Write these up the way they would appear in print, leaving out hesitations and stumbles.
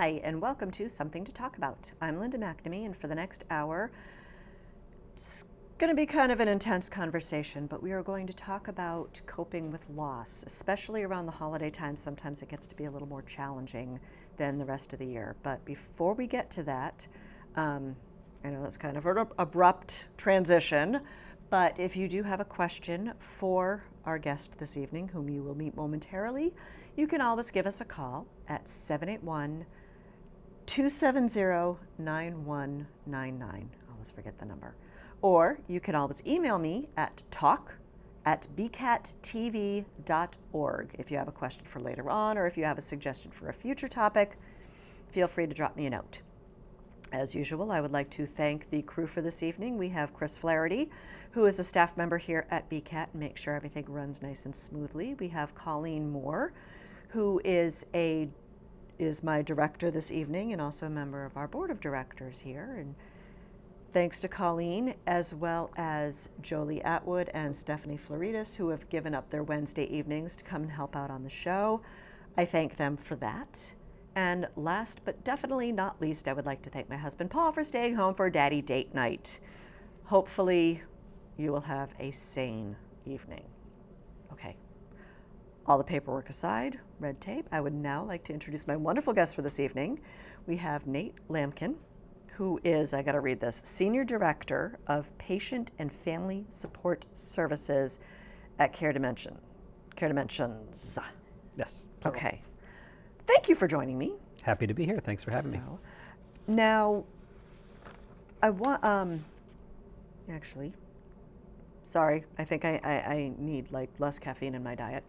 Hi, and welcome to Something to Talk About. I'm Linda McNamee, and for the next hour, it's going to be kind of an intense conversation, but we are going to talk about coping with loss, especially around the holiday time. Sometimes it gets to be a little more challenging than the rest of the year. But before we get to that, I know that's kind of an abrupt transition, but if you do have a question for our guest this evening, whom you will meet momentarily, you can always give us a call at 781-270-9199. I always forget the number. Or you can always email me at talk@bcattv.org if you have a question for later on, or if you have a suggestion for a future topic, feel free to drop me a note. As usual, I would like to thank the crew for this evening. We have Chris Flaherty, who is a staff member here at BCAT and makes sure everything runs nice and smoothly. We have Colleen Moore, who is my director this evening and also a member of our board of directors here. And thanks to Colleen, as well as Jolie Atwood and Stephanie Floridas, who have given up their Wednesday evenings to come and help out on the show. I thank them for that. And last but definitely not least, I would like to thank my husband Paul for staying home for daddy date night. Hopefully you will have a sane evening. Okay. All the paperwork aside, red tape, I would now like to introduce my wonderful guest for this evening. We have Nate Lamkin, who is, I gotta read this, Senior Director of Patient and Family Support Services at Care Dimensions. Yes. Okay. Thank you for joining me. Happy to be here. Thanks for having me. Now, I want, actually, sorry, I think I need like less caffeine in my diet.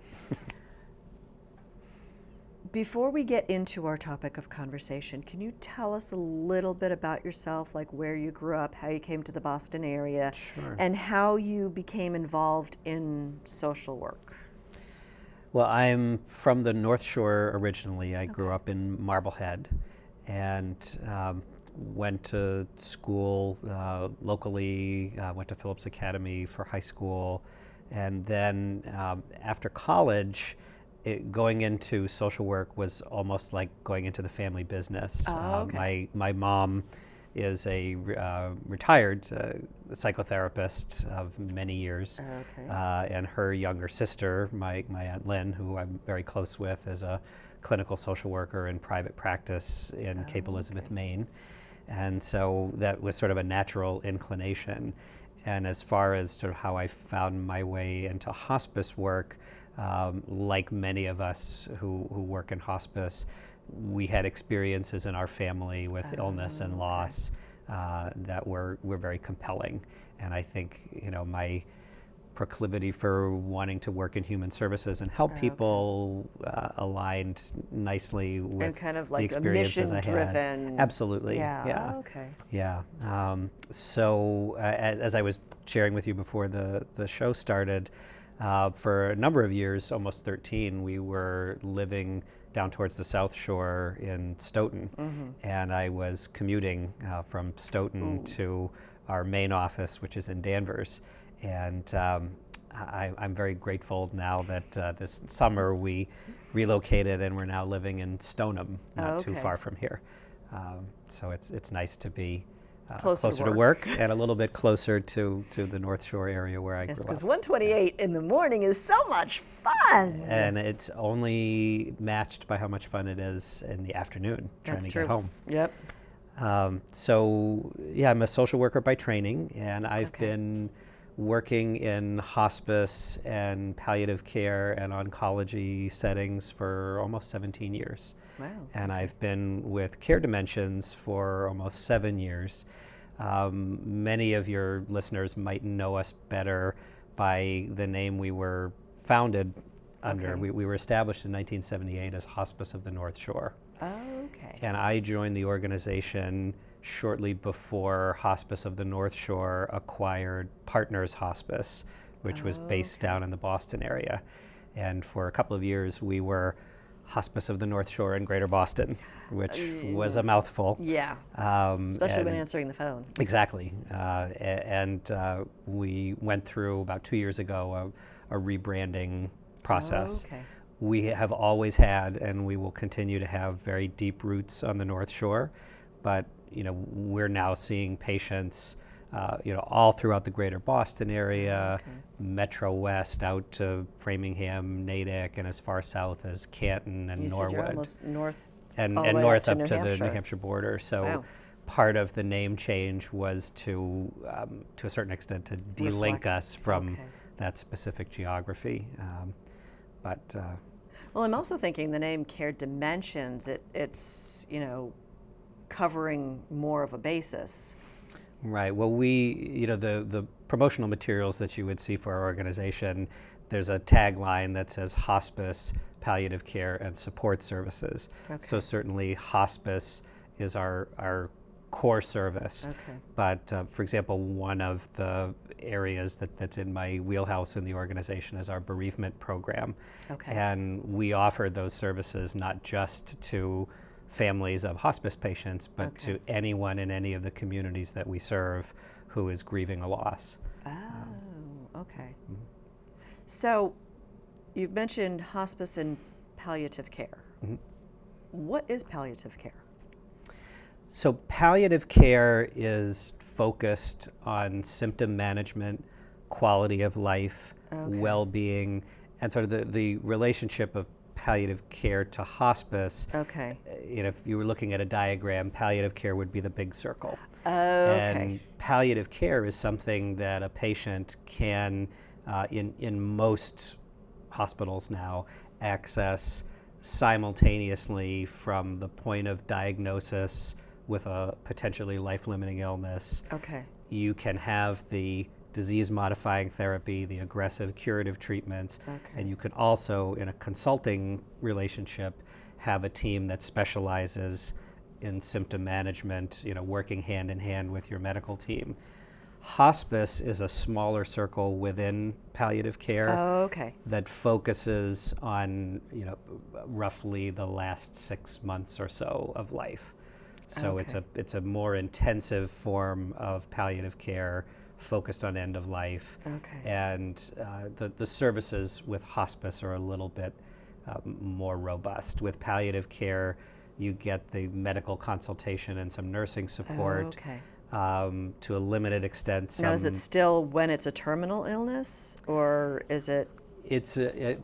Before we get into our topic of conversation, can you tell us a little bit about yourself, like where you grew up, how you came to the Boston area, Sure. and how you became involved in social work? Well, I'm from the North Shore originally. I grew up in Marblehead and went to school locally, went to Phillips Academy for high school, and then after college, going into social work was almost like going into the family business. My mom is a retired psychotherapist of many years, and her younger sister, my Aunt Lynn, who I'm very close with, is a clinical social worker in private practice in Cape Elizabeth, Maine. And so that was sort of a natural inclination. And as far as sort of how I found my way into hospice work, like many of us who work in hospice, we had experiences in our family with illness and loss that were very compelling. And I think, my proclivity for wanting to work in human services and help people aligned nicely with and kind of like the experiences I had. Absolutely. Yeah. Yeah. So as I was sharing with you before the show started, for a number of years, almost 13, we were living down towards the South Shore in Stoughton, and I was commuting from Stoughton to our main office, which is in Danvers. And I'm very grateful now that this summer we relocated and we're now living in Stoneham, not too far from here. So it's nice to be closer to work and a little bit closer to the North Shore area where I grew up. Because 1:28 in the morning is so much fun. And it's only matched by how much fun it is in the afternoon trying to get home. Yep. So I'm a social worker by training, and I've been working in hospice and palliative care and oncology settings for almost 17 years. Wow. And I've been with Care Dimensions for almost 7 years. Many of your listeners might know us better by the name we were founded under. We were established in 1978 as Hospice of the North Shore. And I joined the organization shortly before Hospice of the North Shore acquired Partners Hospice, which was based down in the Boston area. And for a couple of years, we were Hospice of the North Shore in Greater Boston, which was a mouthful. Yeah, especially when answering the phone. Exactly. And we went through about 2 years ago a rebranding process. We have always had, and we will continue to have, very deep roots on the North Shore. But we're now seeing patients, all throughout the greater Boston area, Okay. Metro West out to Framingham, Natick, and as far south as Canton and You said Norwood. you're almost north, and all the way north to up New to the New Hampshire. Hampshire border. So Wow. part of the name change was to a certain extent, to de-link us from Okay. that specific geography. But Well, I'm also thinking the name Care Dimensions, it's, covering more of a basis. right. Well, the promotional materials that you would see for our organization, there's a tagline that says hospice, palliative care, and support services. Okay. So certainly hospice is our core service. Okay. But for example, one of the areas that's in my wheelhouse in the organization is our bereavement program. Okay. And we offer those services not just to families of hospice patients, but Okay. to anyone in any of the communities that we serve who is grieving a loss. Oh, okay. So you've mentioned hospice and palliative care. Mhm. What is palliative care? So palliative care is focused on symptom management, quality of life, Okay. well-being, and sort of the relationship of palliative care to hospice. Okay. If you were looking at a diagram, palliative care would be the big circle. Okay. And palliative care is something that a patient can, in most hospitals now, access simultaneously from the point of diagnosis with a potentially life-limiting illness. Okay. You can have the disease-modifying therapy, the aggressive curative treatments, Okay. and you can also, in a consulting relationship, have a team that specializes in symptom management, working hand in hand with your medical team. Hospice is a smaller circle within palliative care Okay. that focuses on, roughly the last 6 months or so of life. So Okay. it's a more intensive form of palliative care focused on end of life. Okay. And the services with hospice are a little bit more robust. With palliative care, you get the medical consultation and some nursing support. Okay. To a limited extent, Now, is it still when it's a terminal illness, or is it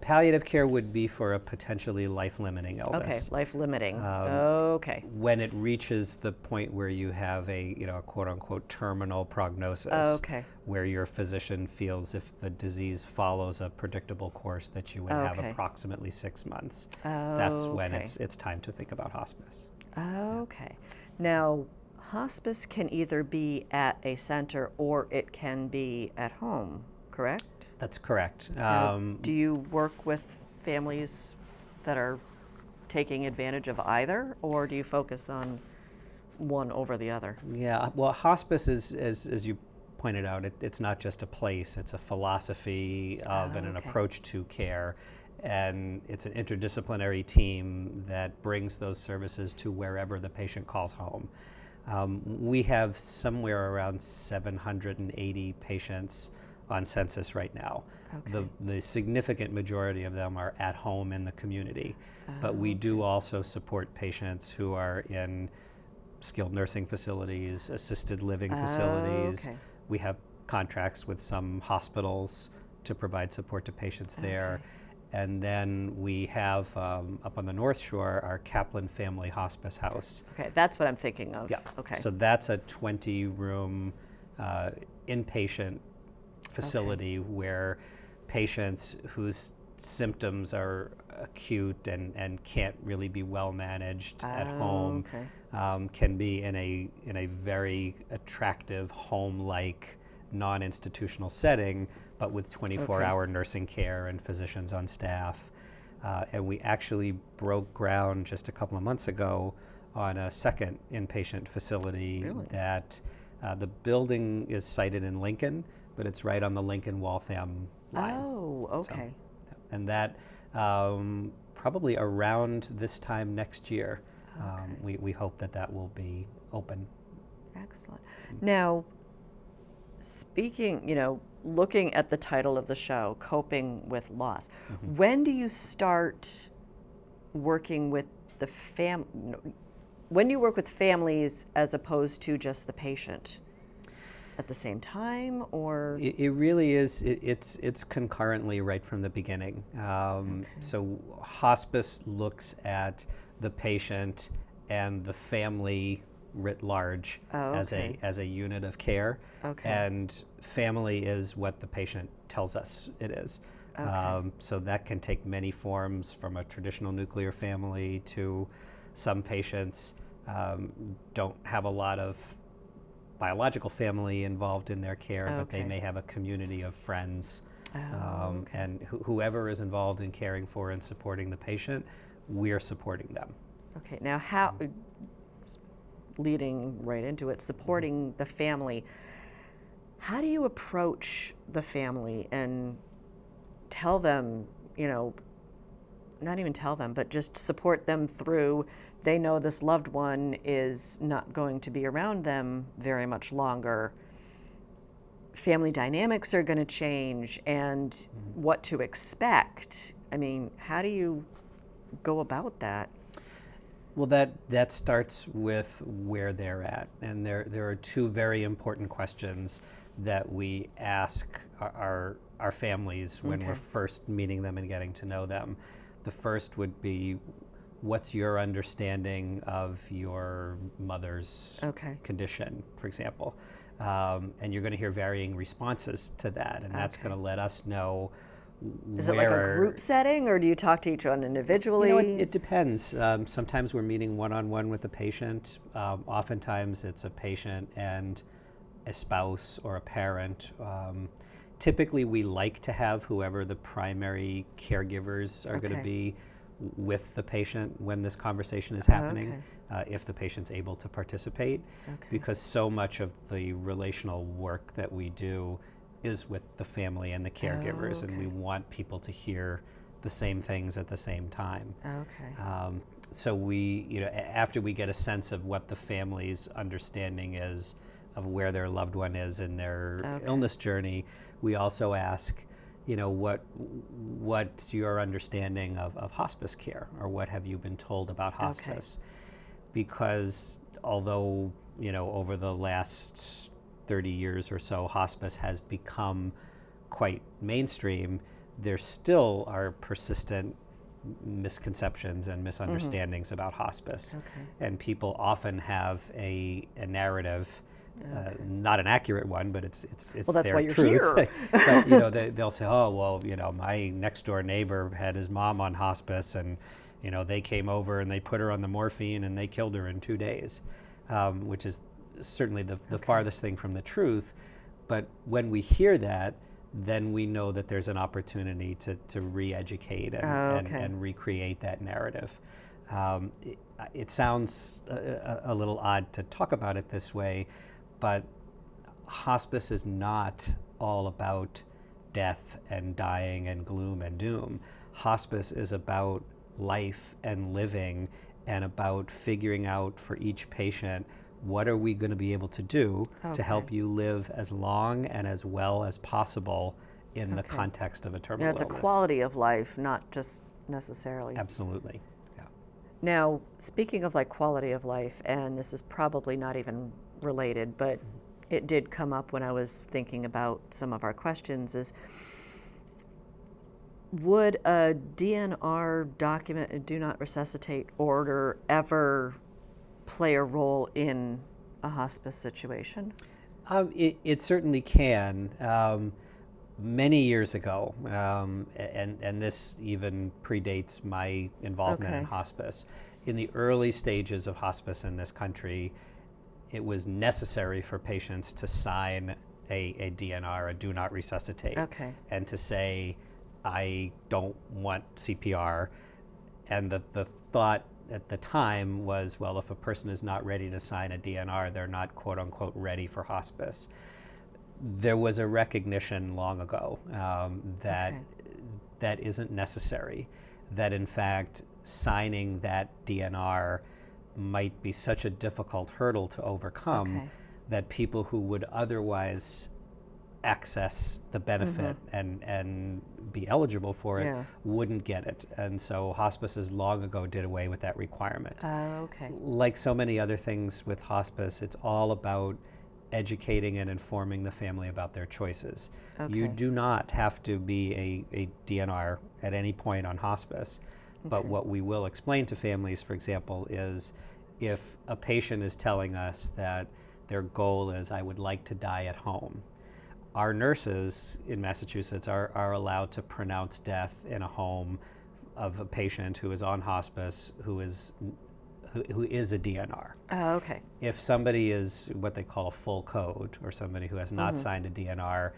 palliative care would be for a potentially life-limiting okay, illness. life limiting? Um, Okay. When it reaches the point where you have a quote-unquote terminal prognosis, Okay. where your physician feels if the disease follows a predictable course that you would have Okay. approximately 6 months, that's when Okay. it's time to think about hospice. Okay. Now, hospice can either be at a center or it can be at home, correct? That's correct. Now, do you work with families that are taking advantage of either, or do you focus on one over the other? Yeah, well, hospice is, as you pointed out, it's not just a place, it's a philosophy of and an Okay. approach to care. And it's an interdisciplinary team that brings those services to wherever the patient calls home. We have somewhere around 780 patients on census right now. Okay. The significant majority of them are at home in the community, but we do also support patients who are in skilled nursing facilities, assisted living facilities. Okay. We have contracts with some hospitals to provide support to patients there. Okay. And then we have, up on the North Shore, our Kaplan Family Hospice House. Okay, that's what I'm thinking of. Yeah. Okay. So that's a 20-room inpatient facility where patients whose symptoms are acute and can't really be well managed at home Okay. can be in a very attractive home-like non-institutional setting, but with 24-hour nursing care and physicians on staff. And we actually broke ground just a couple of months ago on a second inpatient facility. Really? That the building is sited in Lincoln, but it's right on the Lincoln-Waltham line. Oh, okay. And that probably around this time next year, we hope that will be open. Excellent. Now, Speaking, looking at the title of the show, Coping with Loss, Mm-hmm. when do you start working with the when do you work with families as opposed to just the patient? At the same time, or? It really is. It's concurrently right from the beginning. Okay. So hospice looks at the patient and the family writ large Oh, as okay. a unit of care, Okay. and family is what the patient tells us it is. Okay. So that can take many forms, from a traditional nuclear family to some patients don't have a lot of biological family involved in their care, but they Okay. may have a community of friends. Oh, okay. And whoever is involved in caring for and supporting the patient, we're supporting them. Okay. Now, how, leading right into it, supporting the family, how do you approach the family and tell them, not even tell them, but just support them through, they know this loved one is not going to be around them very much longer. Family dynamics are going to change, and what to expect. I mean, how do you go about that? Well, that starts with where they're at, and there are two very important questions that we ask our families when we're Okay. first meeting them and getting to know them. The first would be, what's your understanding of your mother's Okay. condition, for example? And you're going to hear varying responses to that, and that's Okay. going to let us know Is it like a group setting, or do you talk to each one individually? It depends. Sometimes we're meeting one-on-one with the patient. Oftentimes it's a patient and a spouse or a parent. Typically we like to have whoever the primary caregivers are going to Okay. be with the patient when this conversation is happening, if the patient's able to participate, Okay. because so much of the relational work that we do is with the family and the caregivers, and we Okay. want people to hear the same things at the same time. Okay. So we, after we get a sense of what the family's understanding is of where their loved one is in their Okay. illness journey, we also ask, what's your understanding of hospice care, or what have you been told about hospice? Because although, over the last 30 years or so, hospice has become quite mainstream, there still are persistent misconceptions and misunderstandings about hospice. Okay. And people often have a narrative, Okay. not an accurate one, but it's Well, that's their why you're truth. here. But they'll say, oh well, my next door neighbor had his mom on hospice, and they came over and they put her on the morphine and they killed her in 2 days, which is certainly the farthest thing from the truth. But when we hear that, then we know that there's an opportunity to re-educate and recreate that narrative. It sounds a little odd to talk about it this way, but hospice is not all about death and dying and gloom and doom. Hospice is about life and living, and about figuring out for each patient, what are we going to be able to do to help you live as long and as well as possible in the context of a terminal It's a illness. quality of life, not just necessarily. Absolutely. Yeah. Now, speaking of quality of life, and this is probably not even related, but it did come up when I was thinking about some of our questions, is would a DNR document, a do not resuscitate order, ever play a role in a hospice situation? It certainly can. Many years ago, and this even predates my involvement in hospice, in the early stages of hospice in this country, it was necessary for patients to sign a DNR, a do not resuscitate, and to say, I don't want CPR. And the thought at the time was, well, if a person is not ready to sign a DNR, they're not quote unquote ready for hospice. There was a recognition long ago that that isn't necessary, that in fact signing that DNR might be such a difficult hurdle to overcome that people who would otherwise access the benefit and be eligible for it Yeah. wouldn't get it. And so hospices long ago did away with that requirement. Okay. Like so many other things with hospice, it's all about educating and informing the family about their choices. You Okay. do not have to be a DNR at any point on hospice, but Okay. what we will explain to families, for example, is if a patient is telling us that their goal is, I would like to die at home, our nurses in Massachusetts are allowed to pronounce death in a home of a patient who is on hospice who is a DNR. Oh, okay. If somebody is what they call a full code, or somebody who has not signed a DNR,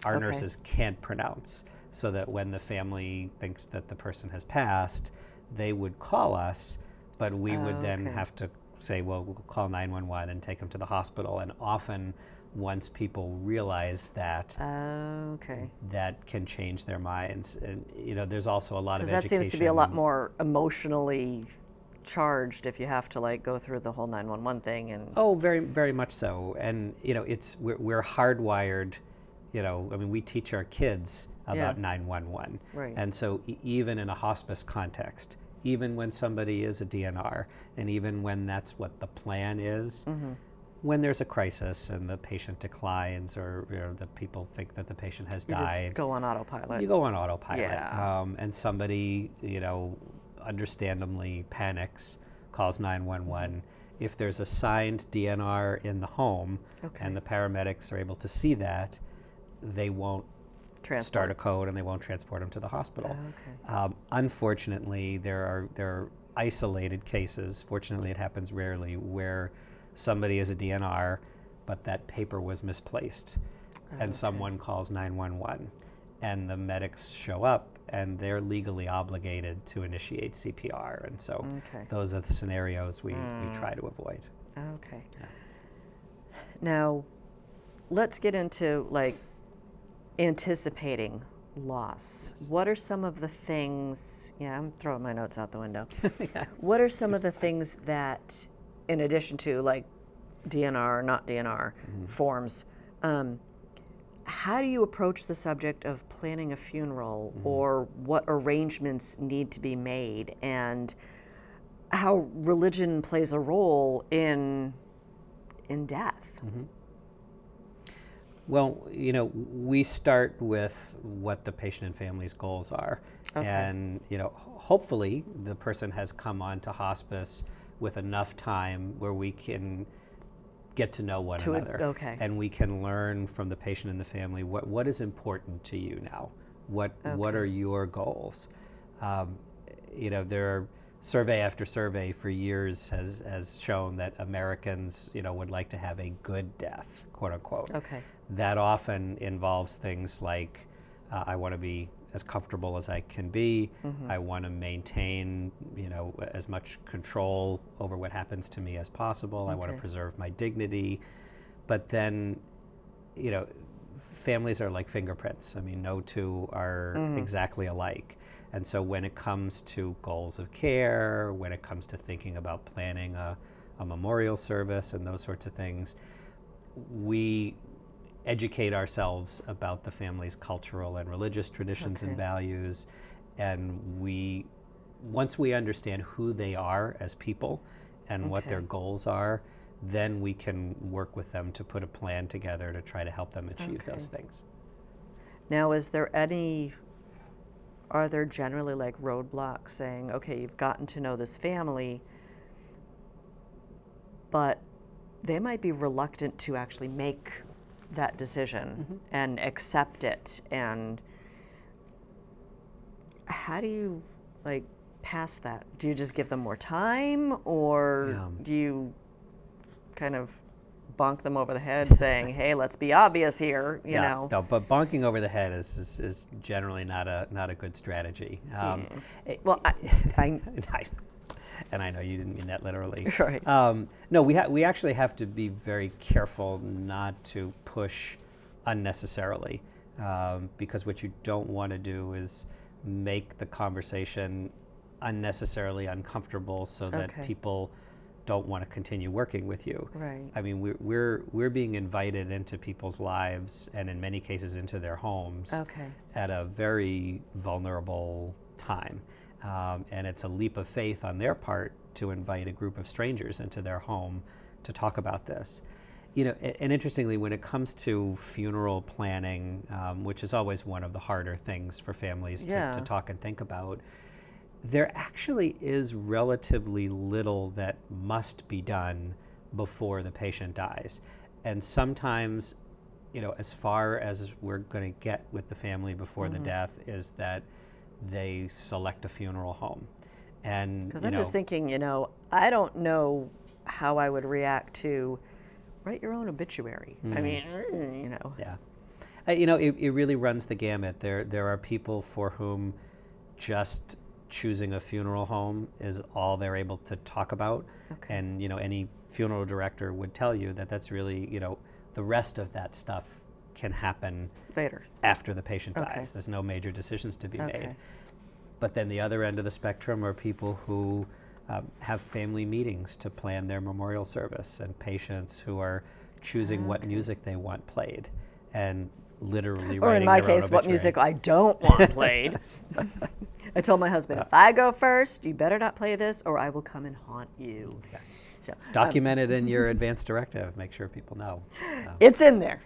our Okay. nurses can't pronounce, so that when the family thinks that the person has passed, they would call us, but we would then Okay. have to say, well, we'll call 911 and take them to the hospital. And often, once people realize that, Okay. that can change their minds. And there's also a lot of Because that education. seems to be a lot more emotionally charged if you have to like go through the whole 911 thing and. Oh, very, very much so. And we're hardwired. We teach our kids about 911. Right. And so even in a hospice context, even when somebody is a DNR, and even when that's what the plan is, when there's a crisis and the patient declines, or the people think that the patient has You died, just go on autopilot. you go on autopilot. Yeah. And somebody, understandably panics, calls 911. If there's a signed DNR in the home, Okay. and the paramedics are able to see that, they won't start a code and they won't transport them to the hospital. Okay. Unfortunately, there are isolated cases, fortunately it happens rarely, where somebody is a DNR, but that paper was misplaced, and someone calls 911, and the medics show up, and they're legally obligated to initiate CPR, and so those are the scenarios we try to avoid. Okay. Yeah. Now, let's get into like anticipating loss. Yes. What are some of the things? Yeah, I'm throwing my notes out the window. What are some of the things that, in addition to like DNR, not DNR forms, how do you approach the subject of planning a funeral, or what arrangements need to be made, and how religion plays a role in death? Well, we start with what the patient and family's goals are. Okay. And, hopefully the person has come on to hospice with enough time where we can get to know one another. Okay. And we can learn from the patient and the family what is important to you now. What are your goals? There are survey after survey for years has shown that Americans, would like to have a good death, quote unquote. Okay. That often involves things like, I want to be as comfortable as I can be. I want to maintain, as much control over what happens to me as possible. I want to preserve my dignity. But then, families are like fingerprints. No two are exactly alike. And so when it comes to goals of care, when it comes to thinking about planning a memorial service and those sorts of things, we educate ourselves about the family's cultural and religious traditions and values. And once we understand who they are as people and what their goals are, then we can work with them to put a plan together to try to help them achieve those things. Now, are there generally like roadblocks saying, okay, you've gotten to know this family, but they might be reluctant to actually make that decision and accept it? And how do you like pass that? Do you just give them more time, or do you kind of bonk them over the head saying, hey, let's be obvious here, you know? No, but bonking over the head is generally not a good strategy. Well, and I know you didn't mean that literally. Right. No, we actually have to be very careful not to push unnecessarily, because what you don't want to do is make the conversation unnecessarily uncomfortable so that people don't want to continue working with you. Right. I mean, we're being invited into people's lives, and in many cases into their homes, at a very vulnerable time. And it's a leap of faith on their part to invite a group of strangers into their home to talk about this. You know, and interestingly, when it comes to funeral planning, which is always one of the harder things for families to talk and think about, there actually is relatively little that must be done before the patient dies. And sometimes, you know, as far as we're going to get with the family before the death is that they select a funeral home. And because I'm just thinking, you know, I don't know how I would react to write your own obituary. I mean, you know. Yeah. You know, it really runs the gamut. There are people for whom just choosing a funeral home is all they're able to talk about. And, you know, any funeral director would tell you that that's really, you know, the rest of that stuff can happen later after the patient dies. There's no major decisions to be made. But then the other end of the spectrum are people who have family meetings to plan their memorial service, and patients who are choosing what music they want played and literally writing their own obituary. Or in my case, what music I don't want played. I told my husband, if I go first, you better not play this or I will come and haunt you. So, document it in your advance directive. Make sure people know. It's in there.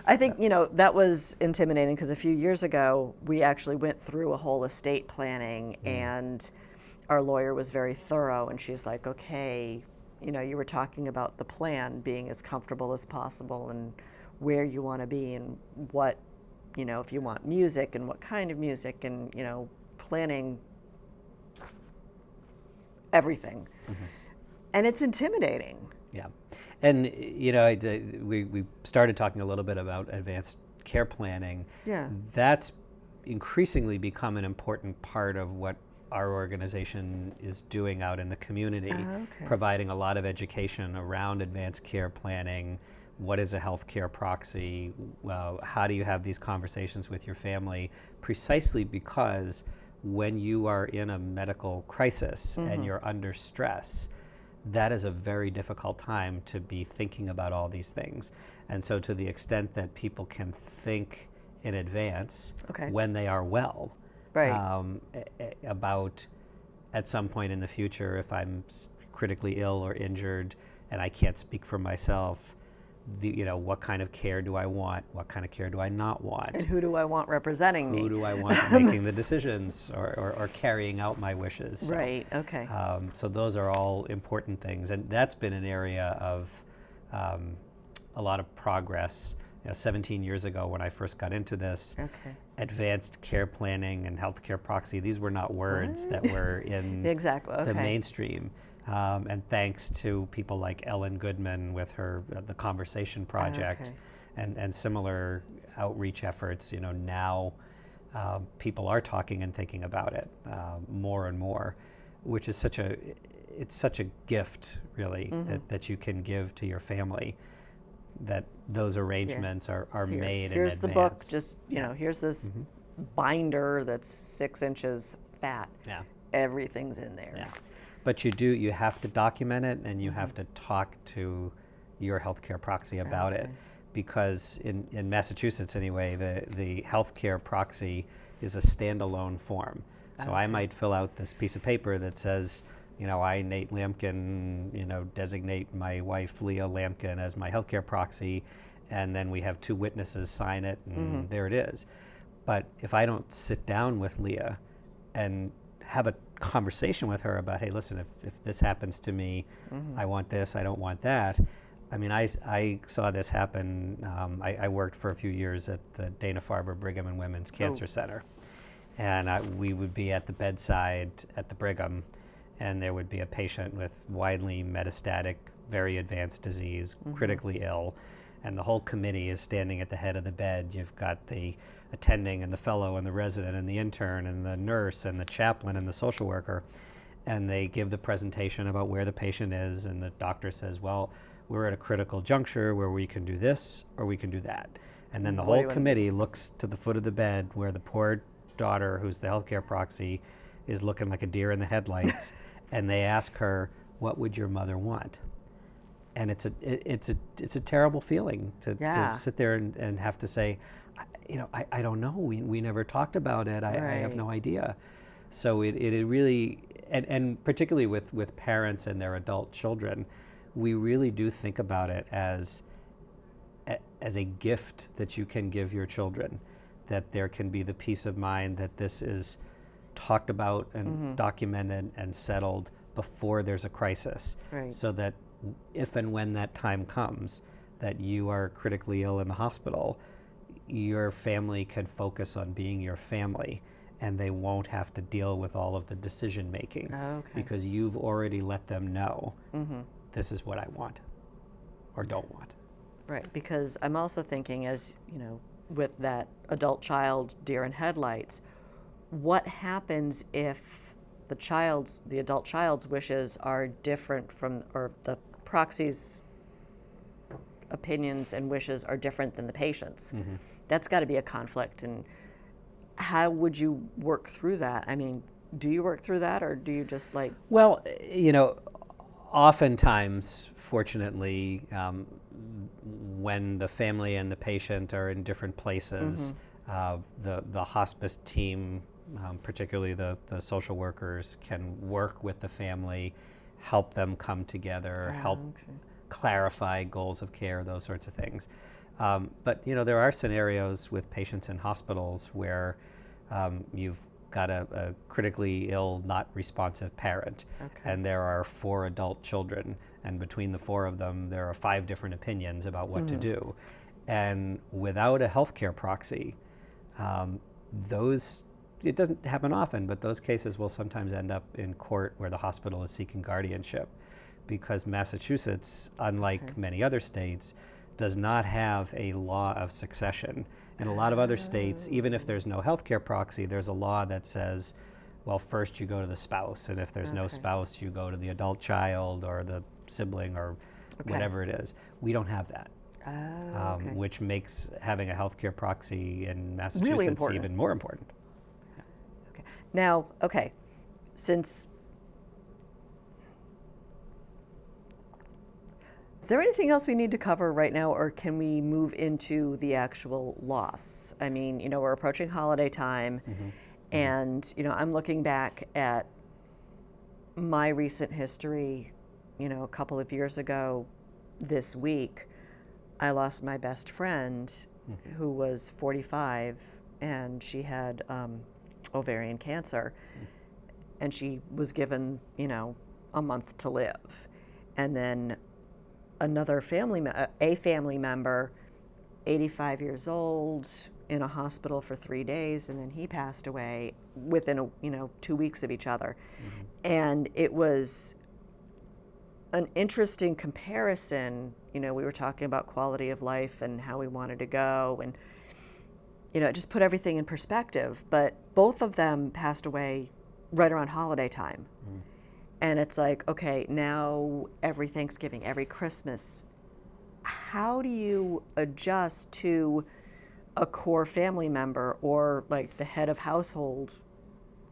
I think, you know, that was intimidating because a few years ago, we actually went through a whole estate planning and our lawyer was very thorough, and she's like, okay, you know, you were talking about the plan being as comfortable as possible and where you want to be and what, you know, if you want music and what kind of music and, you know, planning everything. And it's intimidating. Yeah. And, you know, we started talking a little bit about advanced care planning. Yeah. That's increasingly become an important part of what our organization is doing out in the community, providing a lot of education around advanced care planning. What is a healthcare proxy? How do you have these conversations with your family? Precisely because when you are in a medical crisis and you're under stress, that is a very difficult time to be thinking about all these things. And so to the extent that people can think in advance when they are well, about at some point in the future, if I'm critically ill or injured and I can't speak for myself, you know, what kind of care do I want? What kind of care do I not want? And who do I want representing me? Who do I want making the decisions or carrying out my wishes? So, right, okay. So those are all important things. And that's been an area of a lot of progress. You know, 17 years ago when I first got into this, advanced care planning and healthcare proxy, these were not words that were in the mainstream. And thanks to people like Ellen Goodman with her the Conversation Project and similar outreach efforts, you know, now people are talking and thinking about it more and more, which is such a gift, really, that you can give to your family, that those arrangements are made in advance. Here's the book, just, you know, here's this binder that's 6 inches fat. Everything's in there. But you have to document it, and you have to talk to your healthcare proxy about it, because in Massachusetts anyway, the healthcare proxy is a standalone form. So I might fill out this piece of paper that says, you know, I, Nate Lamkin, you know, designate my wife, Leah Lamkin, as my healthcare proxy, and then we have 2 witnesses sign it, and there it is. But if I don't sit down with Leah and have a conversation with her about, hey, listen, if this happens to me, I want this, I don't want that. I mean, I saw this happen. I worked for a few years at the Dana-Farber Brigham and Women's Cancer Center. And we would be at the bedside at the Brigham, and there would be a patient with widely metastatic, very advanced disease, critically ill, and the whole committee is standing at the head of the bed. You've got the attending and the fellow and the resident and the intern and the nurse and the chaplain and the social worker, and they give the presentation about where the patient is, and the doctor says, well, we're at a critical juncture where we can do this or we can do that. And then the whole committee looks to the foot of the bed where the poor daughter, who's the healthcare proxy, is looking like a deer in the headlights, and they ask her, what would your mother want? And it's a terrible feeling to sit there and have to say, I don't know. We never talked about it. I have no idea. So it really, and particularly with parents and their adult children, we really do think about it as a gift that you can give your children, that there can be the peace of mind that this is talked about and documented and settled before there's a crisis, so that if and when that time comes that you are critically ill in the hospital, your family can focus on being your family, and they won't have to deal with all of the decision making, because you've already let them know this is what I want or don't want. Right, because I'm also thinking, as you know, with that adult child deer in headlights, what happens if the adult child's wishes are different from, or the proxy's opinions and wishes are different than the patient's? That's got to be a conflict. And how would you work through that? I mean, do you work through that, or do you just like... Well, oftentimes, fortunately, when the family and the patient are in different places, the hospice team, particularly the social workers, can work with the family, help them come together, help clarify goals of care, those sorts of things. But there are scenarios with patients in hospitals where you've got a critically ill, not responsive parent, and there are 4 adult children, and between the 4 of them, there are 5 different opinions about what to do. And without a healthcare proxy, it doesn't happen often, but those cases will sometimes end up in court where the hospital is seeking guardianship, because Massachusetts, unlike many other states, does not have a law of succession. In a lot of other states, even if there's no healthcare proxy, there's a law that says, well, first you go to the spouse, and if there's no spouse, you go to the adult child or the sibling or whatever it is. We don't have that, which makes having a healthcare proxy in Massachusetts really even more important. Now, since... Is there anything else we need to cover right now, or can we move into the actual loss? I mean, we're approaching holiday time, and, I'm looking back at my recent history. A couple of years ago this week, I lost my best friend who was 45, and she had ovarian cancer, and she was given, a month to live. And then another family member, 85 years old, in a hospital for 3 days, and then he passed away within 2 weeks of each other. And it was an interesting comparison. We were talking about quality of life and how we wanted to go, and it just put everything in perspective. But both of them passed away right around holiday time. And it's like, okay, now every Thanksgiving, every Christmas, how do you adjust to a core family member, or like the head of household,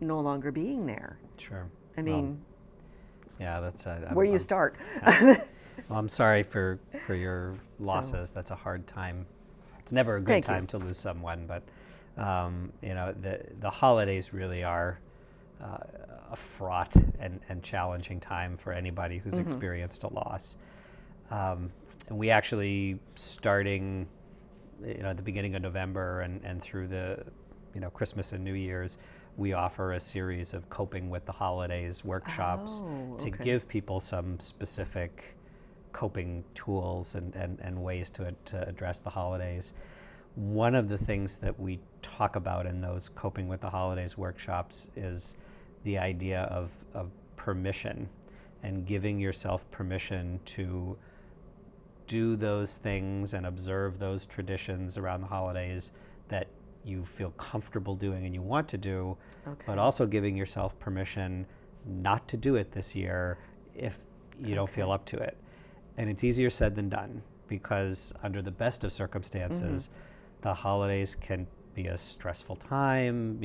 no longer being there? Sure. I mean, that's where do you start? Well, I'm sorry for your losses. That's a hard time. It's never a good time to lose someone, but the holidays really are a fraught and challenging time for anybody who's experienced a loss. And we actually, starting at the beginning of November and through the Christmas and New Year's, we offer a series of coping with the holidays workshops to give people some specific coping tools and ways to address the holidays. One of the things that we talk about in those coping with the holidays workshops is the idea of permission, and giving yourself permission to do those things and observe those traditions around the holidays that you feel comfortable doing and you want to do, but also giving yourself permission not to do it this year if you don't feel up to it. And it's easier said than done, because under the best of circumstances, the holidays can be a stressful time.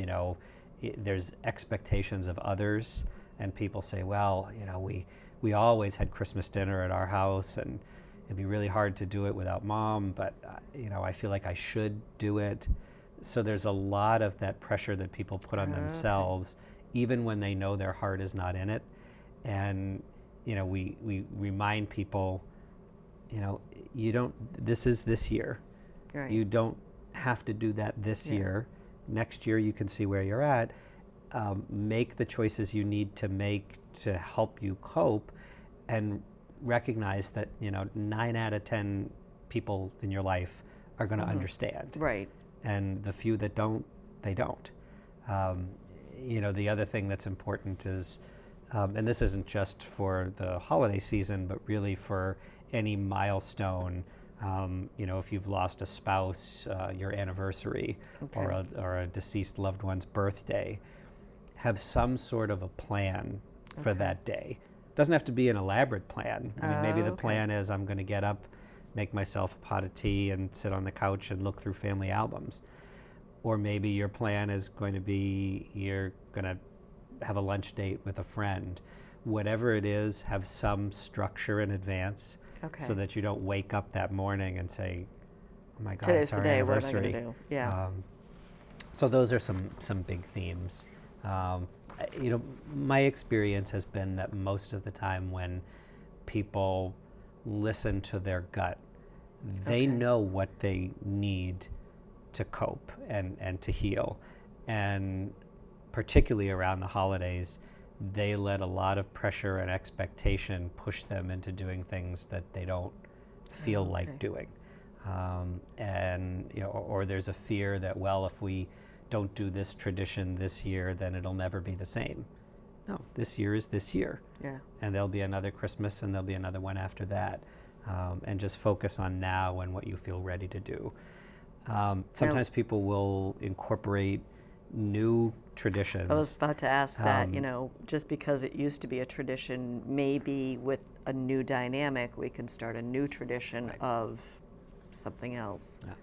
There's expectations of others, and people say, well, we always had Christmas dinner at our house, and it'd be really hard to do it without mom, but I feel like I should do it. So there's a lot of that pressure that people put on themselves, even when they know their heart is not in it. And we remind people, you don't, this is this year. Right. You don't have to do that this year. Next year you can see where you're at. Make the choices you need to make to help you cope, and recognize that 9 out of 10 people in your life are going to understand. Right. And the few that don't, they don't. The other thing that's important is, and this isn't just for the holiday season, but really for any milestone. If you've lost a spouse, your anniversary, or a deceased loved one's birthday, have some sort of a plan for that day. Doesn't have to be an elaborate plan. I mean, maybe the plan is I'm going to get up, make myself a pot of tea, and sit on the couch and look through family albums. Or maybe your plan is going to be you're going to have a lunch date with a friend. Whatever it is, have some structure in advance, so that you don't wake up that morning and say, "Oh my God, today's it's our the day. anniversary." What am I going to do? Yeah. So those are some big themes. My experience has been that most of the time when people listen to their gut, they know what they need to cope and to heal. And particularly around the holidays, they let a lot of pressure and expectation push them into doing things that they don't feel like doing. Or there's a fear that, well, if we don't do this tradition this year, then it'll never be the same. No, this year is this year. Yeah. And there'll be another Christmas, and there'll be another one after that. And just focus on now and what you feel ready to do. Sometimes people will incorporate new traditions. I was about to ask that, just because it used to be a tradition, maybe with a new dynamic, we can start a new tradition of something else. Yeah.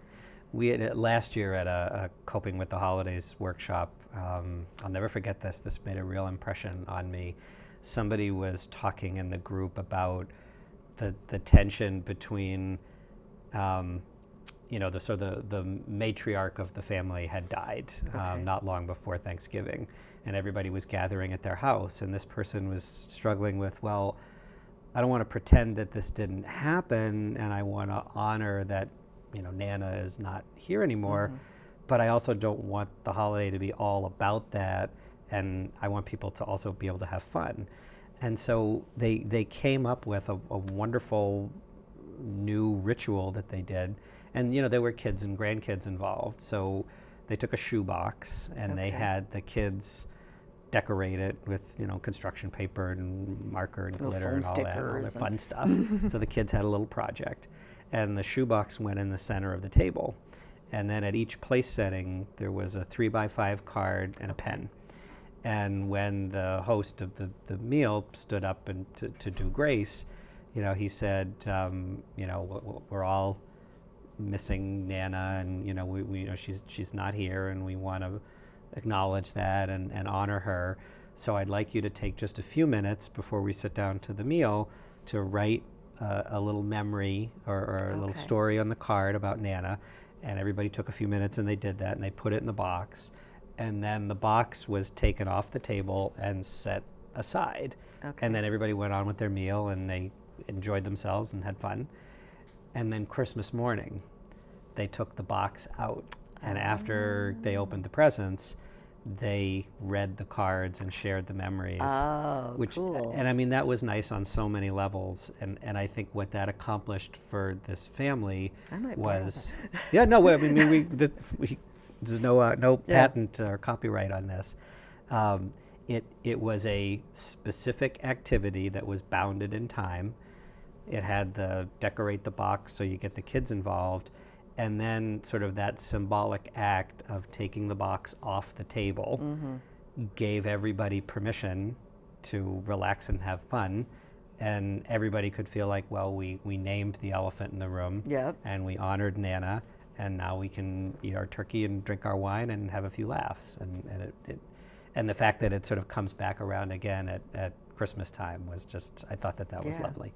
We had last year at a Coping with the Holidays workshop, I'll never forget this. This made a real impression on me. Somebody was talking in the group about the tension between, the matriarch of the family had died not long before Thanksgiving, and everybody was gathering at their house, and this person was struggling with, well, I don't want to pretend that this didn't happen, and I want to honor that Nana is not here anymore, but I also don't want the holiday to be all about that, and I want people to also be able to have fun. And so they came up with a wonderful new ritual that they did, and there were kids and grandkids involved, so they took a shoebox and they had the kids decorate it with construction paper and marker and glitter and all that fun stuff. So the kids had a little project, and the shoebox went in the center of the table, and then at each place setting there was a 3x5 card and a pen. And when the host of the meal stood up and to do grace, he said, we're all missing Nana, and we she's not here, and we want to acknowledge that and honor her. So I'd like you to take just a few minutes before we sit down to the meal to write a little memory or a little story on the card about Nana. And everybody took a few minutes, and they did that, and they put it in the box. And then the box was taken off the table and set aside. And then everybody went on with their meal, and they enjoyed themselves and had fun. And then Christmas morning, they took the box out. And after they opened the presents, they read the cards and shared the memories. Cool. And I mean, that was nice on so many levels. And I think what that accomplished for this family was, there's no patent or copyright on this. It was a specific activity that was bounded in time. It had the decorate the box so you get the kids involved, and then sort of that symbolic act of taking the box off the table gave everybody permission to relax and have fun, and everybody could feel like, well, we named the elephant in the room, and we honored Nana, and now we can eat our turkey and drink our wine and have a few laughs. And the fact that it sort of comes back around again at Christmas time was just, I thought that was Yeah. lovely.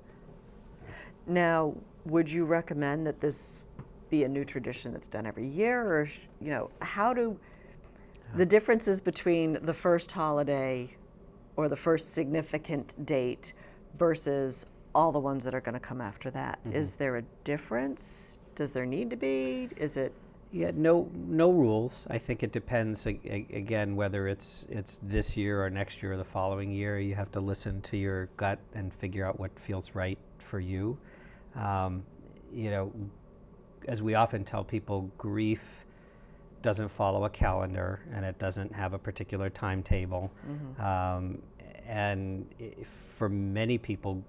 Now, would you recommend that this be a new tradition that's done every year, or how do the differences between the first holiday or the first significant date versus all the ones that are going to come after that? Is there a difference? Does there need to be? Is it? Yeah, no rules. I think it depends, again, whether it's this year or next year or the following year. You have to listen to your gut and figure out what feels right for you. As we often tell people, grief doesn't follow a calendar, and it doesn't have a particular timetable. For many people,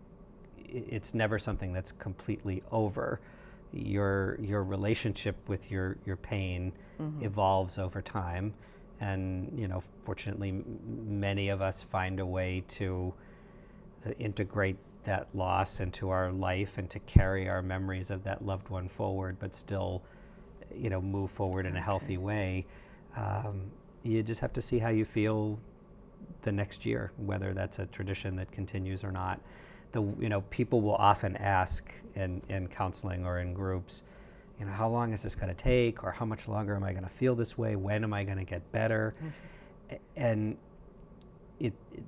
it's never something that's completely over. Your relationship with your pain evolves over time, and fortunately, many of us find a way to integrate that loss into our life and to carry our memories of that loved one forward, but still move forward in a healthy way. You just have to see how you feel the next year, whether that's a tradition that continues or not. People will often ask in counseling or in groups, how long is this going to take, or how much longer am I going to feel this way? When am I going to get better? And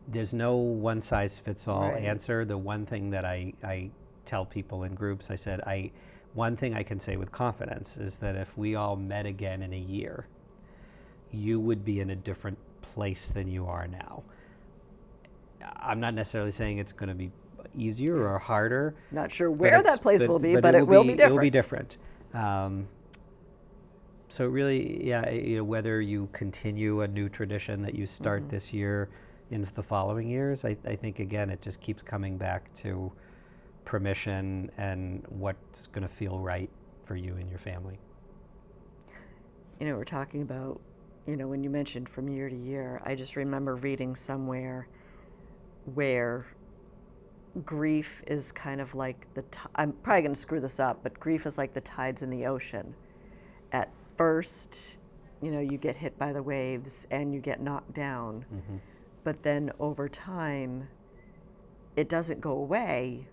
there's no one size fits all answer. The one thing that I tell people in groups, I said, one thing I can say with confidence is that if we all met again in a year, you would be in a different place than you are now. I'm not necessarily saying it's going to be easier or harder. Not sure where that place will be, but it will be different. It will be different. So really, whether you continue a new tradition that you start this year in the following years, I think, again, it just keeps coming back to permission and what's going to feel right for you and your family. We're talking about, when you mentioned from year to year, I just remember reading somewhere where grief is kind of like I'm probably going to screw this up, but grief is like the tides in the ocean. At first, you get hit by the waves and you get knocked down. But then over time, it doesn't go away,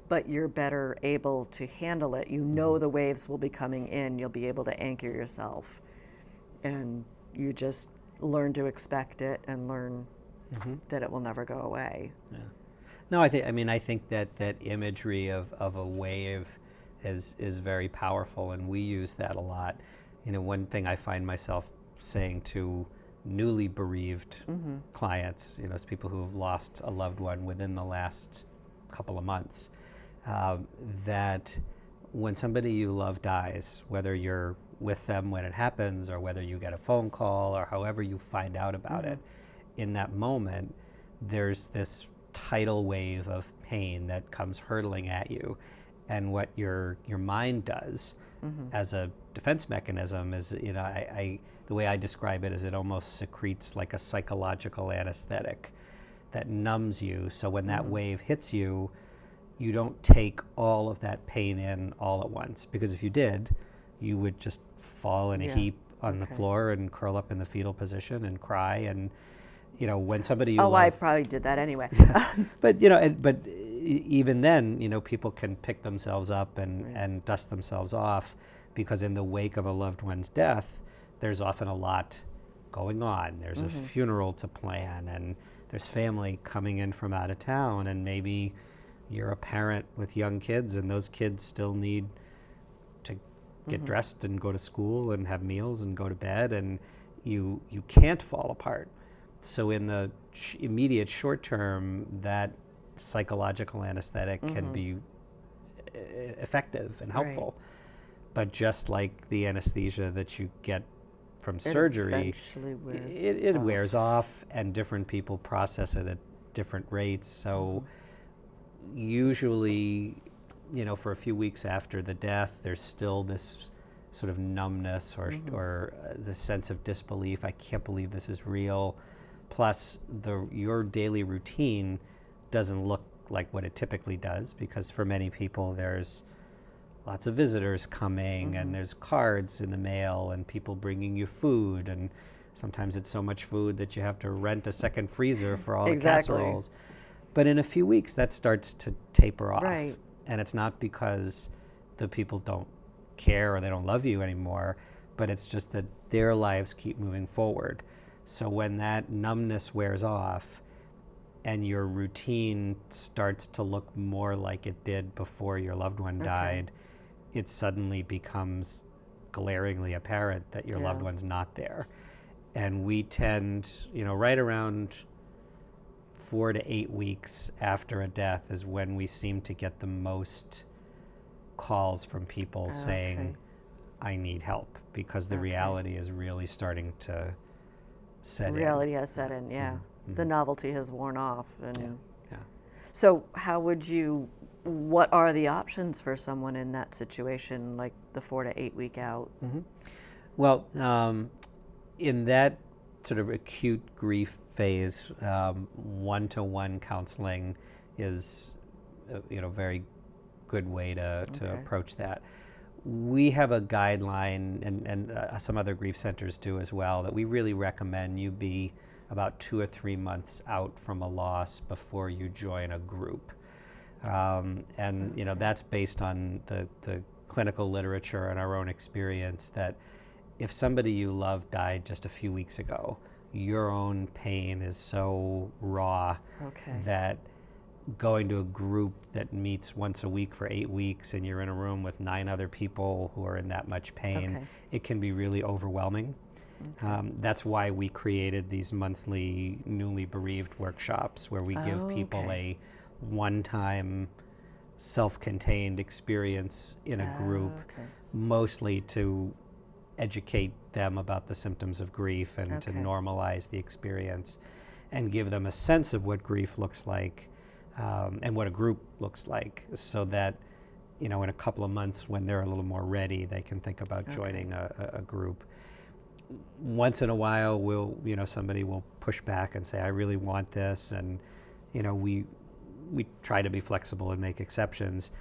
but you're better able to handle it. The waves will be coming in. You'll be able to anchor yourself. And you just learn to expect it and learn that it will never go away. Yeah. No, I think that imagery of a wave is very powerful, and we use that a lot. One thing I find myself saying to newly bereaved clients, is people who have lost a loved one within the last couple of months, that when somebody you love dies, whether you're with them when it happens or whether you get a phone call or however you find out about it, in that moment, there's this tidal wave of pain that comes hurtling at you. And what your mind does as a defense mechanism is, the way I describe it is it almost secretes like a psychological anesthetic that numbs you. So when that wave hits you, you don't take all of that pain in all at once. Because if you did, you would just fall in a heap on the floor and curl up in the fetal position and cry. And, when somebody you love... I probably did that anyway. But, even then, people can pick themselves up and dust themselves off, because in the wake of a loved one's death, there's often a lot going on. There's a funeral to plan, and there's family coming in from out of town, and maybe you're a parent with young kids, and those kids still need to get dressed and go to school and have meals and go to bed, and you can't fall apart. So in the immediate short term, that psychological anesthetic can be effective and helpful. But just like the anesthesia that you get from surgery, it wears off, and different people process it at different rates. So usually, for a few weeks after the death, there's still this sort of numbness or the sense of disbelief. I can't believe this is real. Plus, your daily routine doesn't look like what it typically does, because for many people there's lots of visitors coming and there's cards in the mail and people bringing you food, and sometimes it's so much food that you have to rent a second freezer for all the casseroles. But in a few weeks, that starts to taper off. Right. And it's not because the people don't care or they don't love you anymore, but it's just that their lives keep moving forward. So when that numbness wears off and your routine starts to look more like it did before your loved one died, it suddenly becomes glaringly apparent that your loved one's not there. And we tend, right around 4 to 8 weeks after a death is when we seem to get the most calls from people saying, I need help, because the reality is really starting to set in. Reality has set in, yeah. Mm-hmm. The novelty has worn off. And Yeah. so what are the options for someone in that situation, like the 4 to 8 week out? Mm-hmm. Well, in that sort of acute grief phase, one-to-one counseling is a very good way to approach that. We have a guideline, and some other grief centers do as well, that we really recommend you be about 2 or 3 months out from a loss before you join a group. That's based on the clinical literature and our own experience, that if somebody you love died just a few weeks ago, your own pain is so raw that going to a group that meets once a week for 8 weeks and you're in a room with 9 other people who are in that much pain, it can be really overwhelming. That's why we created these monthly newly bereaved workshops where we give people a one-time self-contained experience in a group, mostly to educate them about the symptoms of grief and to normalize the experience and give them a sense of what grief looks like and what a group looks like, so that in a couple of months when they're a little more ready, they can think about joining a group. Once in a while, somebody will push back and say, I really want this, and we try to be flexible and make exceptions.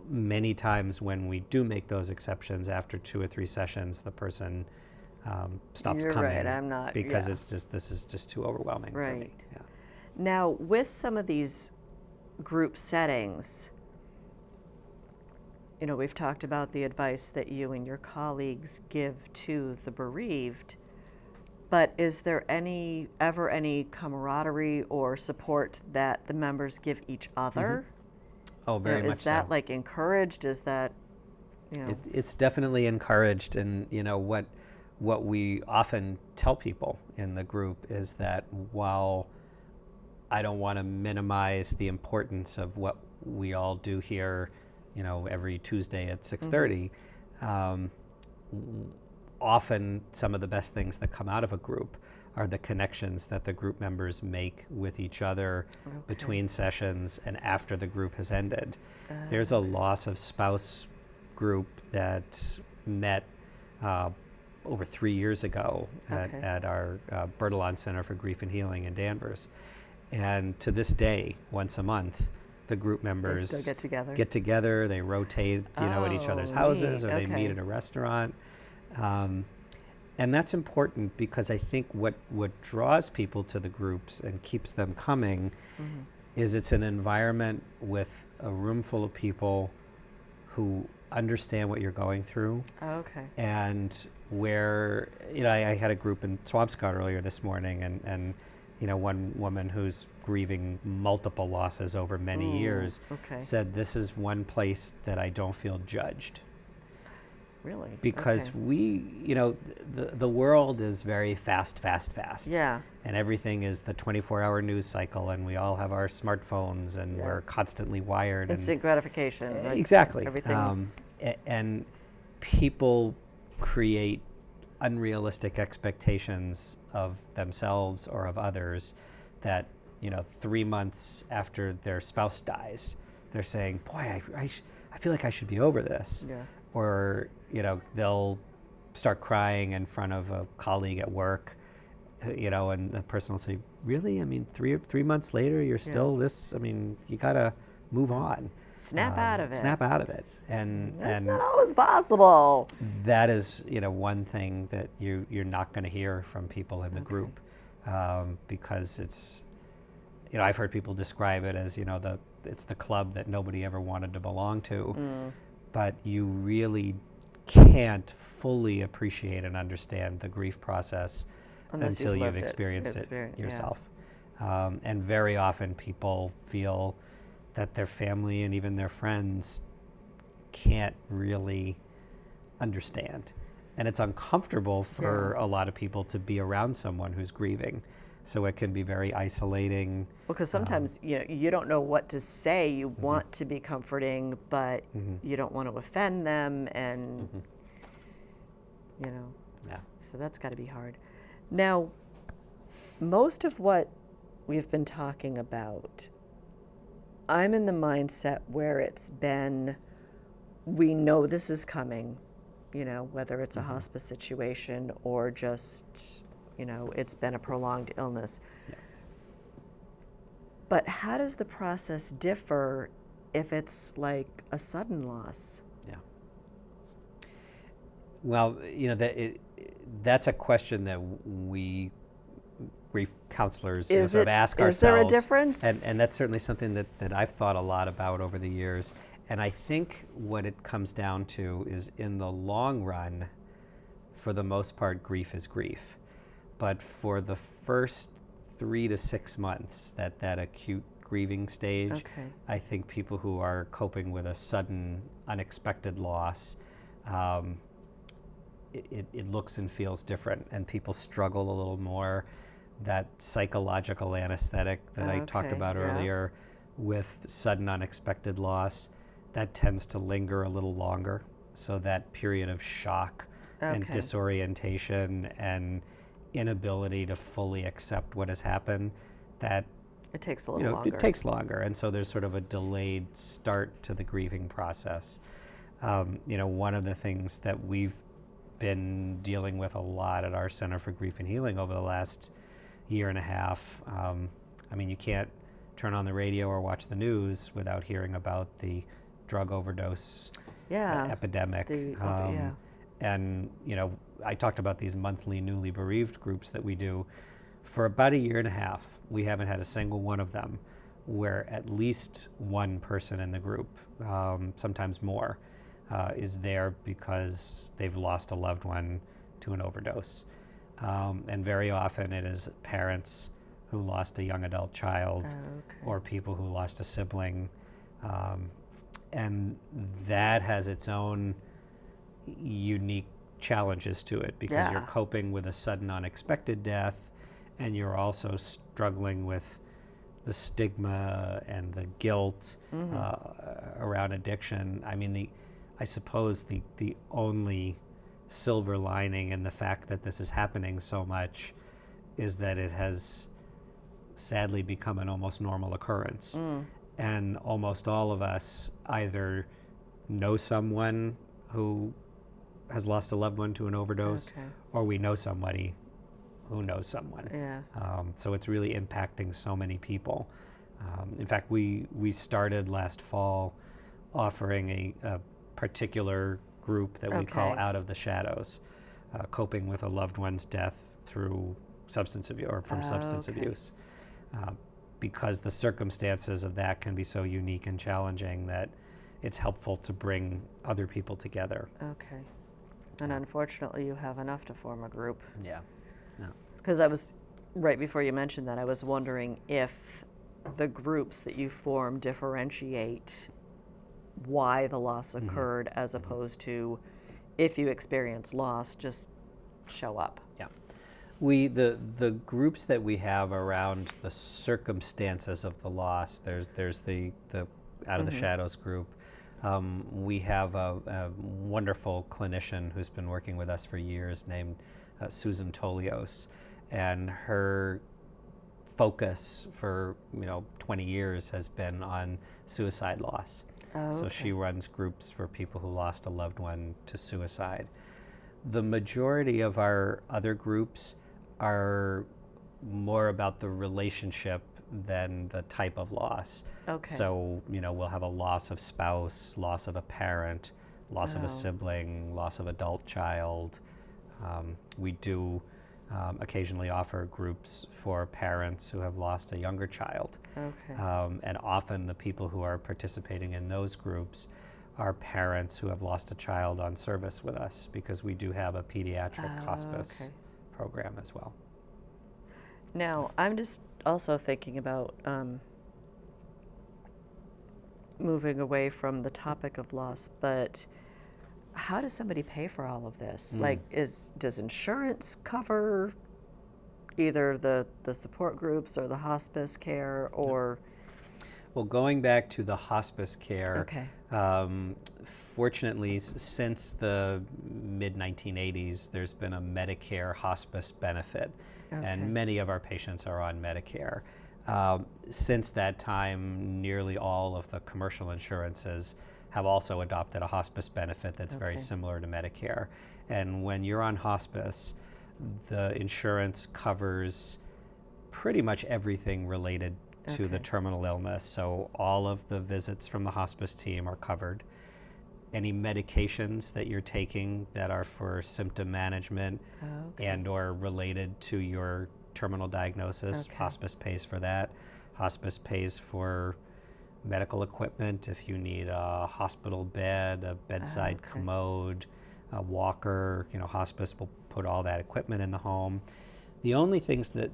Many times when we do make those exceptions, after 2 or 3 sessions, the person stops You're coming. right, I'm not, because this is just too overwhelming for me. Yeah. Now, with some of these group settings, we've talked about the advice that you and your colleagues give to the bereaved, but is there ever any camaraderie or support that the members give each other? Oh, very much so. Is that like encouraged? Is that, It's definitely encouraged, and what we often tell people in the group is that while I don't want to minimize the importance of what we all do here, every Tuesday at 6:30, often some of the best things that come out of a group are the connections that the group members make with each other between sessions and after the group has ended. There's a loss of spouse group that met over 3 years ago at our Bertillon Center for Grief and Healing in Danvers. And to this day, once a month, the group members still get together, they rotate at each other's houses, or they meet at a restaurant. And that's important, because I think what draws people to the groups and keeps them coming is it's an environment with a room full of people who understand what you're going through. And where, I had a group in Swampscott earlier this morning, and one woman who's grieving multiple losses over many years said, this is one place that I don't feel judged. Really? Because the world is very fast. Yeah. And everything is the 24-hour news cycle, and we all have our smartphones, and we're constantly wired. Instant gratification. Exactly. Everything's... And people create unrealistic expectations of themselves or of others that, 3 months after their spouse dies, they're saying, boy, I feel like I should be over this. Yeah. Or, they'll start crying in front of a colleague at work, and the person will say, really? I mean, three months later, you're still this? I mean, you got to move on. Snap out of it. Snap out of it. And that's not always possible. That is, one thing that you're not going to hear from people in the group, because I've heard people describe it as, it's the club that nobody ever wanted to belong to, but you really can't fully appreciate and understand the grief process until you've experienced it yourself. Yeah. And very often people feel that their family and even their friends can't really understand. And it's uncomfortable for a lot of people to be around someone who's grieving. So it can be very isolating. Because sometimes you don't know what to say. You want to be comforting, but you don't want to offend them, and Yeah. So that's got to be hard. Now, most of what we've been talking about, I'm in the mindset where it's been, we know this is coming, whether it's a hospice situation or just, it's been a prolonged illness. Yeah. But how does the process differ if it's like a sudden loss? Yeah. Well, that's a question that we grief counselors sort of ask ourselves. Is there a difference? And that's certainly something that I've thought a lot about over the years. And I think what it comes down to is, in the long run, for the most part, grief is grief. But for the first 3 to 6 months, that acute grieving stage, I think people who are coping with a sudden, unexpected loss, it looks and feels different, and people struggle a little more. That psychological anesthetic that I talked about earlier with sudden, unexpected loss, that tends to linger a little longer. So that period of shock and disorientation and inability to fully accept what has happened, that it takes a little longer. It takes longer, and so there's sort of a delayed start to the grieving process. One of the things that we've been dealing with a lot at our Center for Grief and Healing over the last year and a half. You can't turn on the radio or watch the news without hearing about the drug overdose epidemic. And, I talked about these monthly newly bereaved groups that we do. For about a year and a half, we haven't had a single one of them where at least one person in the group, sometimes more, is there because they've lost a loved one to an overdose. And very often it is parents who lost a young adult child or people who lost a sibling. And that has its own unique challenges to it, because you're coping with a sudden, unexpected death, and you're also struggling with the stigma and the guilt around addiction. I suppose the only silver lining in the fact that this is happening so much is that it has sadly become an almost normal occurrence. And almost all of us either know someone who has lost a loved one to an overdose, or we know somebody who knows someone. So it's really impacting so many people. In fact, we started last fall offering a particular group that we call Out of the Shadows, coping with a loved one's death through substance abuse or from substance abuse, because the circumstances of that can be so unique and challenging that it's helpful to bring other people together. And unfortunately, you have enough to form a group. Yeah. Because I was, right before you mentioned that, I was wondering if the groups that you form differentiate why the loss occurred, as opposed to, if you experience loss, just show up. Yeah. The groups that we have around the circumstances of the loss, there's the Out of the Shadows group. We have a wonderful clinician who's been working with us for years named Susan Tolios, and her focus for 20 years has been on suicide loss. So she runs groups for people who lost a loved one to suicide. The majority of our other groups are more about the relationship than the type of loss. So, we'll have a loss of spouse, loss of a parent, loss of a sibling, loss of adult child. We do occasionally offer groups for parents who have lost a younger child. Okay. And often the people who are participating in those groups are parents who have lost a child on service with us, because we do have a pediatric hospice Okay. program as well. Now, I'm just also thinking about moving away from the topic of loss, but how does somebody pay for all of this? Like, does insurance cover either the support groups or the hospice care, or? Well, going back to the hospice care, Okay. Fortunately, since the mid-1980s, there's been a Medicare hospice benefit, Okay. and many of our patients are on Medicare. Since that time, nearly all of the commercial insurances have also adopted a hospice benefit that's very Okay. similar to Medicare. And when you're on hospice, the insurance covers pretty much everything related to the Okay. terminal illness. So all of the visits from the hospice team are covered. Any medications that you're taking that are for symptom management Okay. and or related to your terminal diagnosis, Okay. hospice pays for that. Hospice pays for medical equipment if you need a hospital bed, a bedside Okay. commode, a walker. Hospice will put all that equipment in the home. The only things that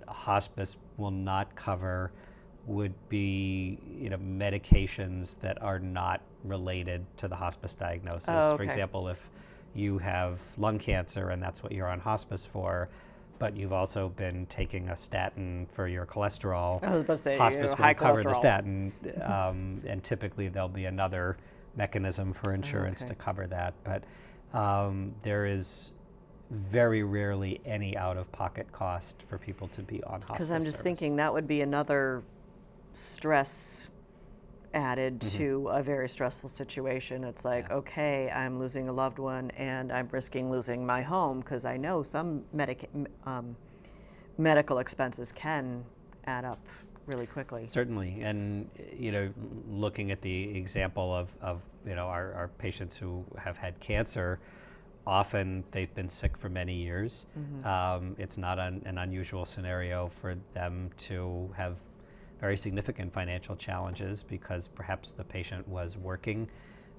hospice will not cover would be medications that are not related to the hospice diagnosis. Oh, For okay. example, if you have lung cancer and that's what you're on hospice for, but you've also been taking a statin for your cholesterol, I was about to say, hospice high won't cover the cholesterol. statin, and typically there'll be another mechanism for insurance Okay. to cover that. But there is very rarely any out-of-pocket cost for people to be on hospice Because I'm just service. thinking that would be another stress added to a very stressful situation. It's like, Yeah. okay, I'm losing a loved one and I'm risking losing my home, because I know some medical expenses can add up really quickly. Certainly, and looking at the example of our patients who have had cancer, often they've been sick for many years. It's not an unusual scenario for them to have very significant financial challenges because perhaps the patient was working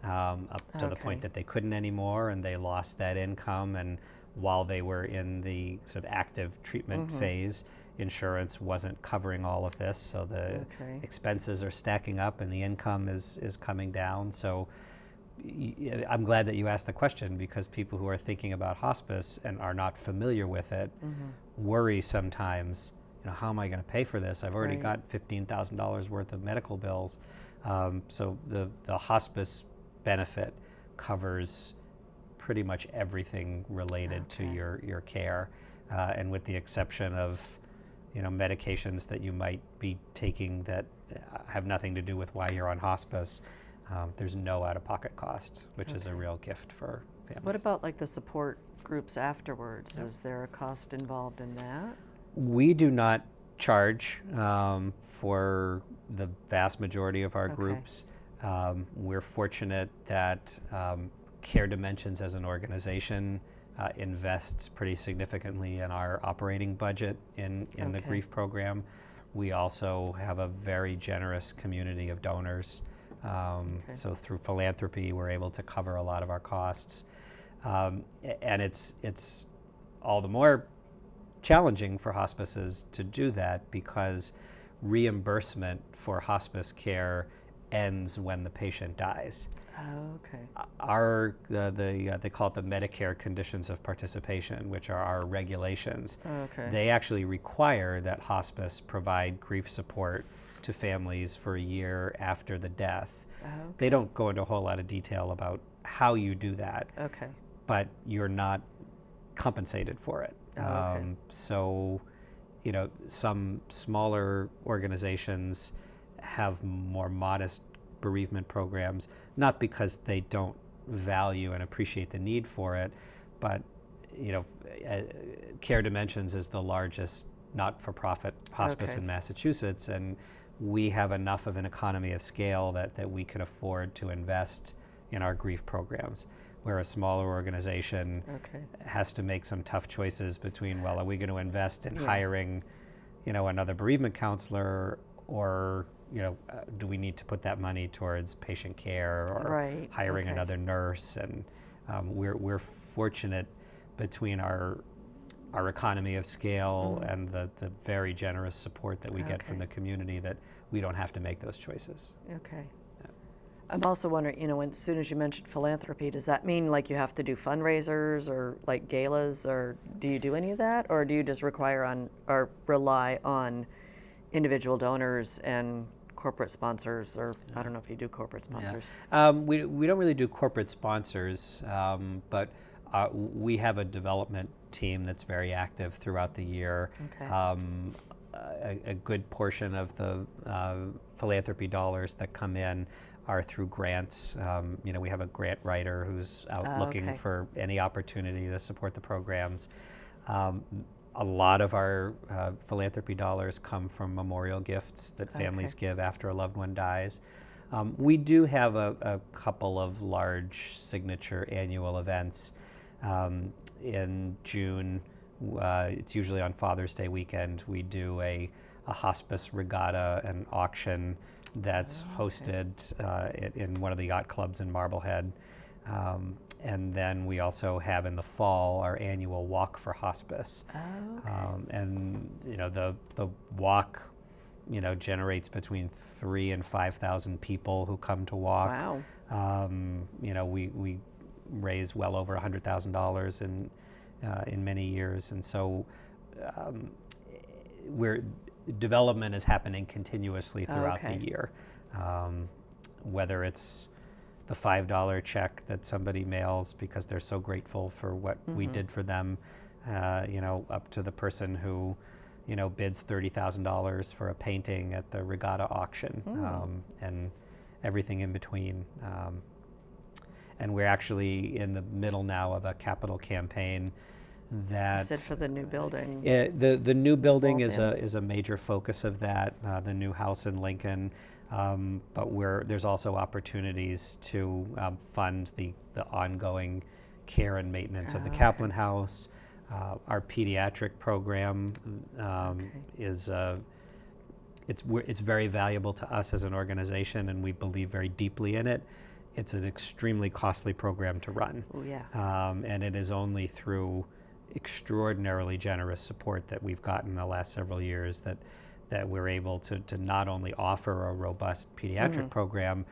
up to the Okay. point that they couldn't anymore, and they lost that income. And while they were in the sort of active treatment phase, insurance wasn't covering all of this, so the Okay. expenses are stacking up and the income is coming down. So I'm glad that you asked the question, because people who are thinking about hospice and are not familiar with it worry sometimes, how am I going to pay for this? I've already Right. got $15,000 worth of medical bills. So the hospice benefit covers pretty much everything related to Okay. your care, and with the exception of medications that you might be taking that have nothing to do with why you're on hospice, there's no out-of-pocket cost, which is a Okay. real gift for families. What about like the support groups afterwards? Yep. Is there a cost involved in that? We do not charge for the vast majority of our Okay. groups. We're fortunate that Care Dimensions as an organization invests pretty significantly in our operating budget in the Okay. grief program. We also have a very generous community of donors. So through philanthropy, we're able to cover a lot of our costs. And it's all the more challenging for hospices to do that because reimbursement for hospice care ends when the patient dies. Oh, okay. They call it the Medicare conditions of participation, which are our regulations. Okay. They actually require that hospice provide grief support to families for a year after the death. Okay. They don't go into a whole lot of detail about how you do that, Okay. but you're not compensated for it. Oh, okay. So, some smaller organizations have more modest bereavement programs, not because they don't value and appreciate the need for it, but Care Dimensions is the largest not-for-profit hospice Okay. in Massachusetts, and we have enough of an economy of scale that we can afford to invest in our grief programs. where a smaller organization Okay. has to make some tough choices between, well, are we going to invest in Yeah. hiring, another bereavement counselor, or do we need to put that money towards patient care or Right. hiring Okay. another nurse? And we're fortunate between our economy of scale and the very generous support that we get from Okay. the community that we don't have to make those choices. Okay. I'm also wondering, as soon as you mentioned philanthropy, does that mean like you have to do fundraisers or like galas, or do you do any of that, or do you just rely on individual donors and corporate sponsors, or I don't know if you do corporate sponsors. We don't really do corporate sponsors, but we have a development team that's very active throughout the year. Okay. A good portion of the philanthropy dollars that come in are through grants. We have a grant writer who's out looking Okay. for any opportunity to support the programs. A lot of our philanthropy dollars come from memorial gifts that families give after a loved one dies. We do have a couple of large signature annual events. In June, it's usually on Father's Day weekend, we do a hospice regatta and auction that's hosted in one of the yacht clubs in Marblehead. And then we also have in the fall our annual Walk for Hospice. And the walk generates between 3,000 and 5,000 people who come to walk. Wow. We raise well over $100,000 in many years, and so development is happening continuously throughout the year. Whether it's the $5 check that somebody mails because they're so grateful for what we did for them, up to the person who bids $30,000 for a painting at the regatta auction, and everything in between. And we're actually in the middle now of a capital campaign that You said for the new building. the new building is Waltham. a major focus of that, the new house in Lincoln. But there's also opportunities to fund the ongoing care and maintenance of the Kaplan House. Our pediatric program is it's very valuable to us as an organization, and we believe very deeply in it. It's an extremely costly program to run. Oh, yeah. And it is only through extraordinarily generous support that we've gotten the last several years that we're able to not only offer a robust pediatric program,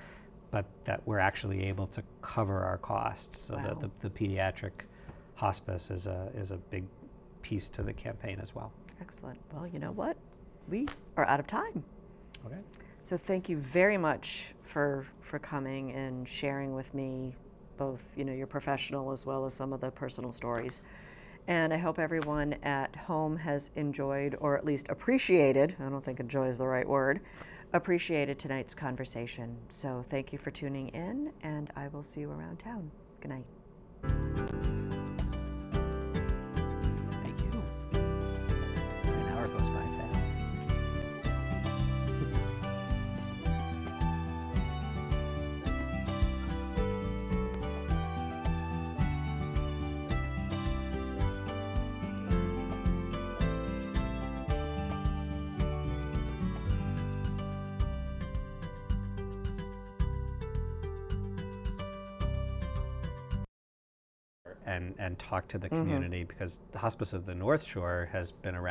but that we're actually able to cover our costs. So the pediatric hospice is a big piece to the campaign as well. Excellent. Well, you know what? We are out of time. Okay. So thank you very much for coming and sharing with me both, your professional as well as some of the personal stories. And I hope everyone at home has enjoyed, or at least appreciated, I don't think enjoy is the right word, appreciated tonight's conversation. So thank you for tuning in, and I will see you around town. Good night. Thank you. An hour goes by fast. And talk to the community, because the Hospice of the North Shore has been around